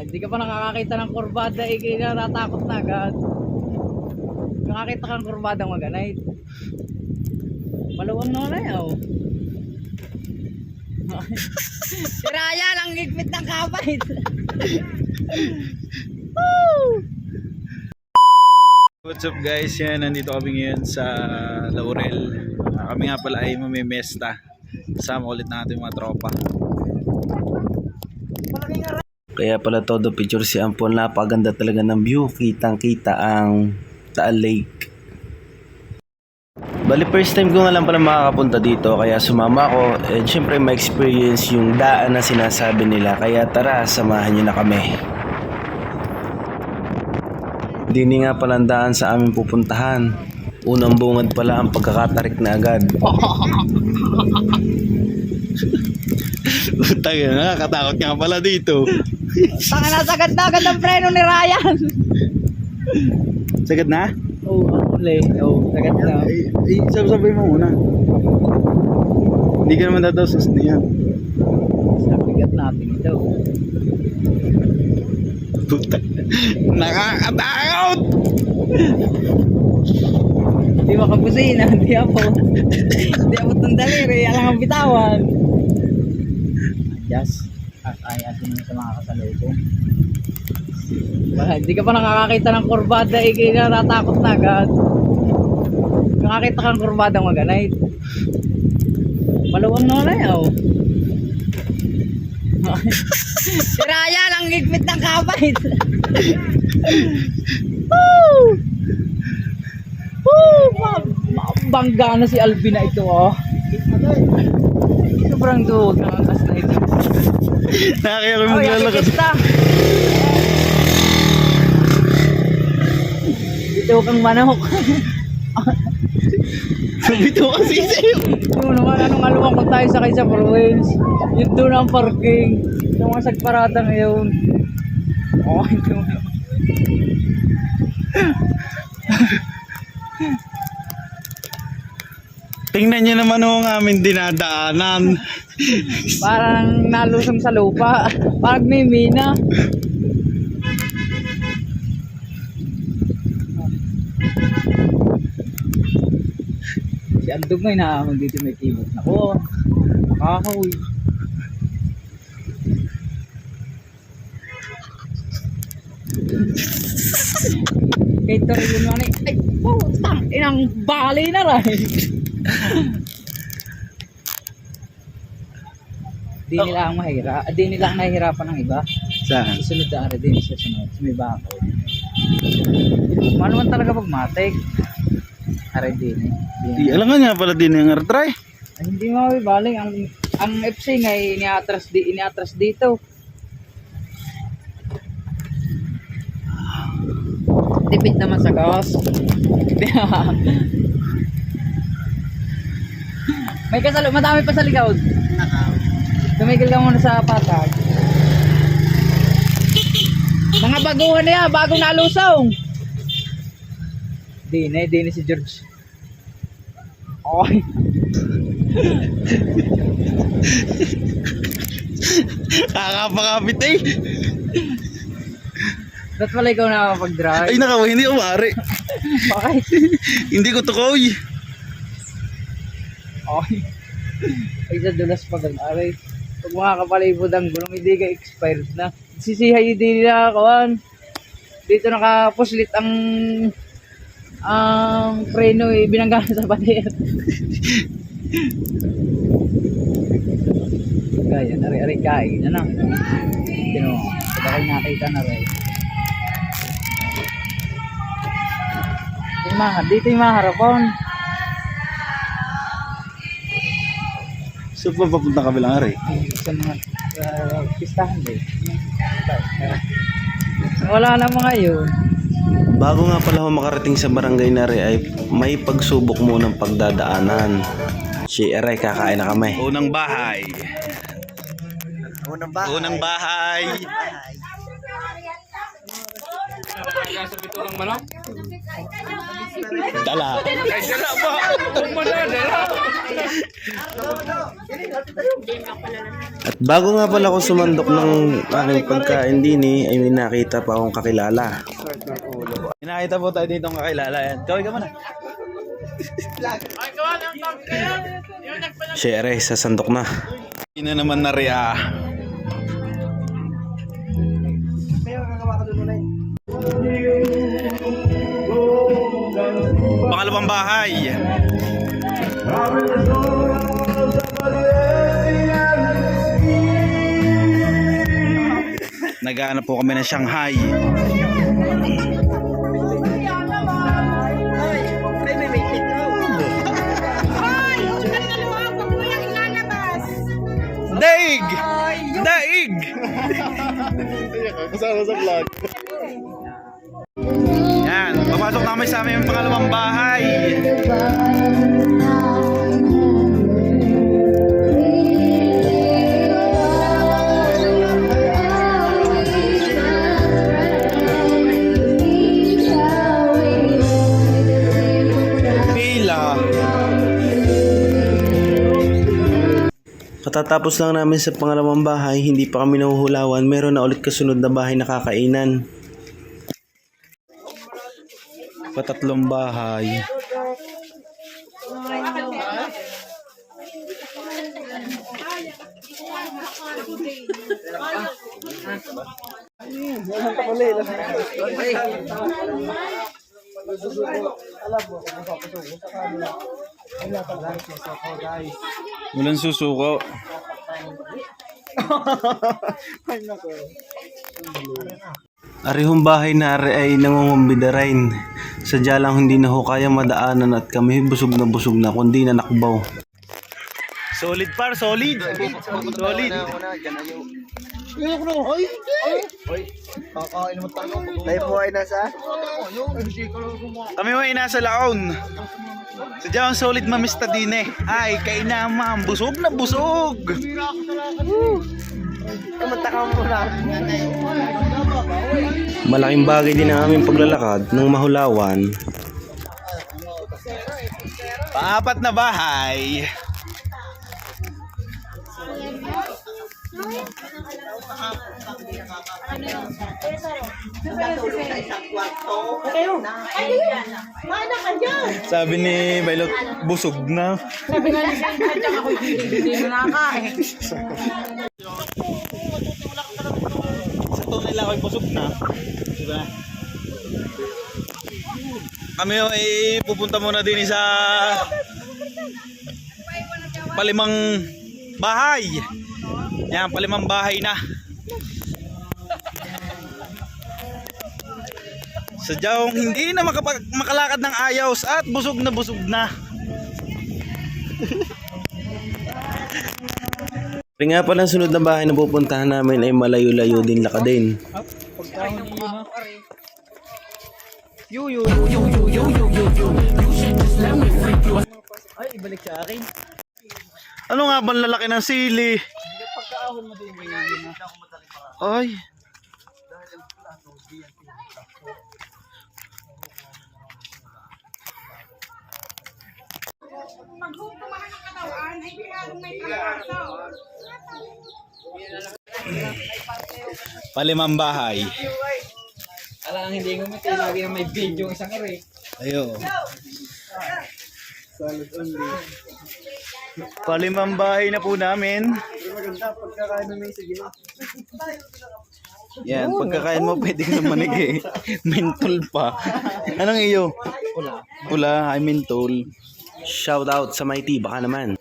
Hindi ka pa nakakakita ng kurbada, kaya natatakot na agad. Nakakita ka ng kurbada maganay. Maluwang na na yaw. Si Raya lang gigpit ng kapay. What's up guys, yan, nandito kami ngayon sa Laurel. Kami nga pala ay mamimesta. Kasama ulit natin mga tropa. Kaya pala todo picture si Ampon. Napaganda talaga ng view. Kitang kita ang Taal Lake. Bali first time ko nga lang pala makakapunta dito, kaya sumama ako. And syempre ma-experience yung daan na sinasabi nila. Kaya tara, samahan nyo na kami. Dini nga palang daan sa aming pupuntahan. Unang bungad pala ang pagkakatarik na agad. Taga nga, katakot nga pala dito. Tanga na, sagad na agad ang preno ni Ryan. Sagad na? Oo, sagad na. Sabay mo muna. Hindi ka naman dadaw niyan. Sabigat natin ito. Puta. Nakakatakot! Hindi makapusina, hindi ako ng daliri, alang ang bitawan. Yes, ayasin mo sa mga kasalubong. Hindi ka pa nakakakita ng kurbada, kaya natatakot na agad. Nakakita ka ng kurbada maganay. Maluwang na na yaw. Si Raya lang gigpit ng kapay. Bangga na si Alvin na ito, oh. Sobrang duwag na ang kas na ito. Nakakaya ko maglalakad. Ito kang manok. Ito kasi sa'yo. Yung naman, anong aluwang kung tayo sakay sa province. Yun doon ang parking. Yung mga sagparada ngayon. Oh, ito naman. Tingnan niyo naman ang aming dinadaanan. Parang nalusong sa lupa. Parang may mina. Si Andog nga inaamag dito may keyboard. Nako, nakakahuy. Ito rin yun nga. Ay, putang inang bali na rin. Di nila ang di nila ang nahihirapan ng iba. Saan? Sunod na ari din sa sunod. Sa may bako. Manuman talaga pag matik. Ari din eh. Di, alam nga niya pala din yung retry. Ay, hindi mo baling ang FC nga iniatras dito. Tipid naman sa gas. Madami pa sa likod. Tumigil ka muna sa patag. Mga baguhan na yan, bagong nalusong. Di na si George. Oy. Kakapakapit eh. Ba't pala ikaw nakapag-drive? Ay nakaw, hindi umari. Bakit? Hindi ko tukoy. Oy. Ay sa dulas pag aray. Pag mga kapalibod ang gulong, hindi ka expired na. Sisihay din nila kawan. Dito nakapuslit ang preno binangga sa pader. Kaya nari-ari kain na lang. Tino, sabay nakita na rin. Dito yung mga harapon. So papunta kami lang ari. Sa mga pistahan din. Wala na mga yun. Bago nga pala ako makarating sa barangay na rin ay may pagsubok munang pagdadaanan. Si Eray, kakain na kami. Unang bahay. Unang bahay. Dala. At bago nga pala ako sumandok ng aking pagkain din ay may nakita pa akong kakilala. Nakita po tayo dito ng kakilala yan. Kaway ka muna. Siyempre, sasandok na. Hindi na naman na riya. Pangalawang bahay. Naghahanap po kami ng Shanghai. Daig! Daig! Kasama sa vlog. Yan, papasok namin sa aming pangalawang bahay. Pila. Katatapos lang namin sa pangalawang bahay, hindi pa kami nahuhulawan, meron na ulit kasunod na bahay na kakainan. Patatlong bahay. Walang susuko. Arihong bahay na ari ay nangungumbida rin. Sadya lang hindi na ho kaya madaanan at kami busog na kundi na nakbaw. Solid par, solid. Solid. Kami ho ay nasa Laon. Sadya ang solid mamista din eh. Ay, kainaman, busog na busog. Malaking bagay din ang aming paglalakad ng Mahulawan. Paapat na bahay. Sabi ni Bailot, busog na. Sabi nga ni Sanjang ako hindi mo nakakain. Sa to nila ako'y busog na. Diba? Kami ay pupunta muna din sa palimang bahay. Yan, palimang bahay na. Sadyang hindi na makalakad ng ayos at busog na busog na. Ring nga pala sunod na bahay na pupuntahan namin ay malayo-layo din lakadin. Ay, ibalik sa akin. Ano nga bang lalaki ng sili? Pagkaahon mo din yun. Ay. Palimang bahay. Alam ang hindi ngumiti, lagi na may video isang ere. Ayo. Palimang bahay na po namin. Maganda pagkakain ng may sige na. Yan, pagkakain mo pwede ka na manig eh. Mentol pa. Anong iyo? Wala. Pula, ay mentol. Shout out sa Mighty, baka naman.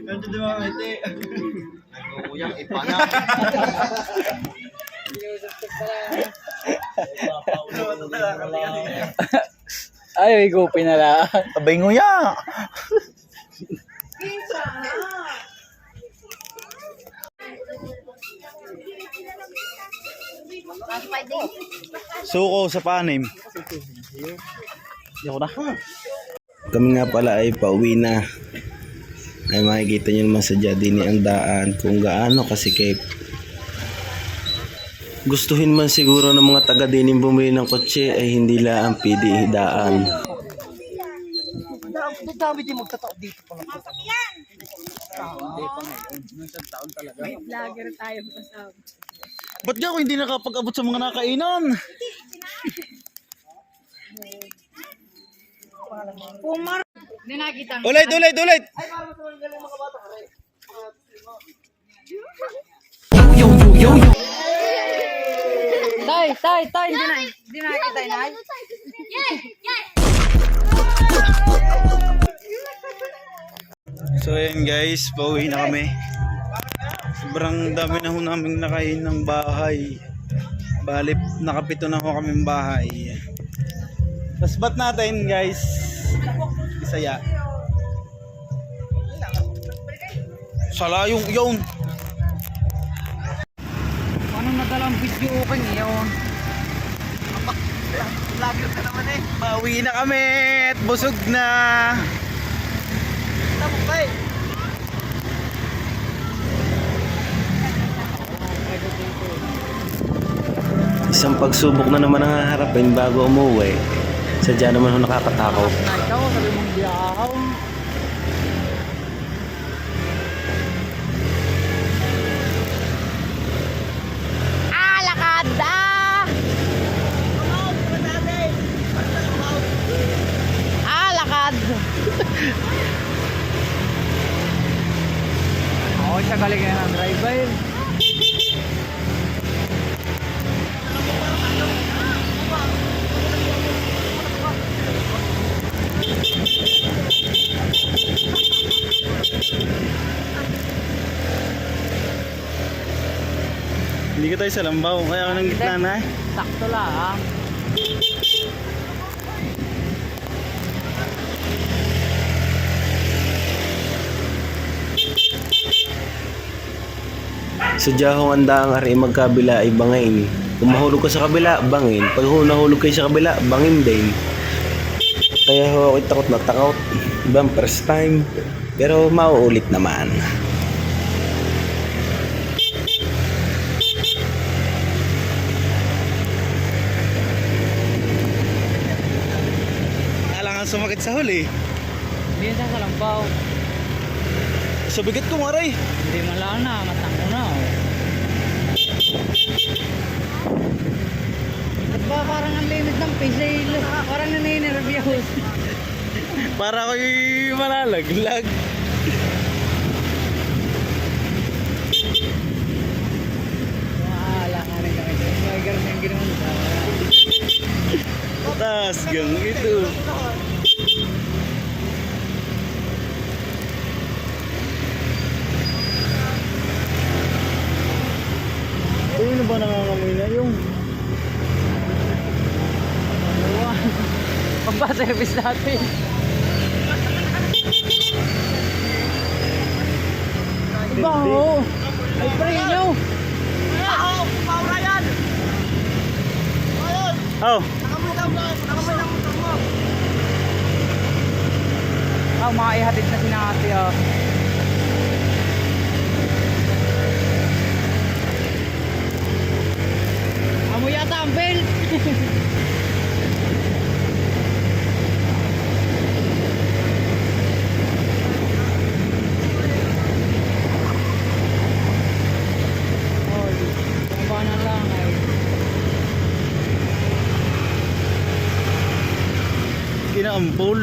Ganito di ba ite? Naguguyang ipa na. Ay, may gupi na lang. Abay nguya. Suko sa panim. Yoko na. Kami nga pala ay pauwi na. Ay makikita nyo naman sa din ang daan kung gaano kasikip. Gustuhin man siguro ng mga taga dining bumili ng kotse ay hindi lang ang pidi-daan. Dami din magtatao dito pala. Vlogger tayo kasama. Ba't nga ako hindi nakapag-abot sa mga nakainan? Hindi nakita mo. Ulit! Tay, hindi nakita inay. So ayan guys, pauwi na kami. Sobrang dami na ho namin nakain ng bahay. Balip, nakapito na ho kaming bahay. Tapos ba't natin guys? Isaya. Salayong yun. Ano nadalang video okay yun? Vlogger ka naman eh. Pauwi na kami at busog na. Tama ba eh? Isang pagsubok na naman ang haharapin bago umuwi. Sadya naman ho nakakatakot. Ikaw, sabi mong di ako. Lakad! Lakad! Oo, siya galing yan ang driver. Hindi ka tayo sa lambaw, kaya ako ng gitna na eh. Sakto lang. Sadya ho ang daang ari magkabila ay bangin. Kung mahulog ka sa kabila, bangin. Pag nahulog kayo sa kabila, bangin din. Kaya ho ako'y takot na takot. Ibang first time. Pero mauulit naman. Kailangan sumakit sa huli. Hindi yan sa lambaw. Sa bigat ko maray. Hindi malala na, matango na. At ba parang ang limit ng pisil? Parang nanininervyos. Para ko'y malalaglag. Wala ka rin kami. May ganun yung ginawa sa Taas gang ito. Uy, ano ba nangangamoy na yung? pagpa-service natin. Baho! Ay, preno! Oh, Ah, maihatid na si Nati, ah. Amo yata ang belt! Oy, baba na lang, ay. kinaampol.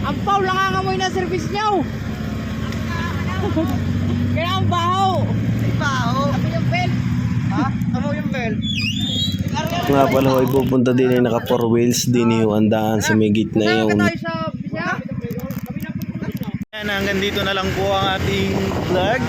Ang Paul nangangamoy na service niyo. Kaya ang baho. Baho. Sabi yung belt. Ha? Amo yung bell. Nga pala ho ay pupunta din ay naka 4 wheels din ho ang daan sa may gitna yung Sa bisa. Yan, hanggang dito na lang po ang ating vlog.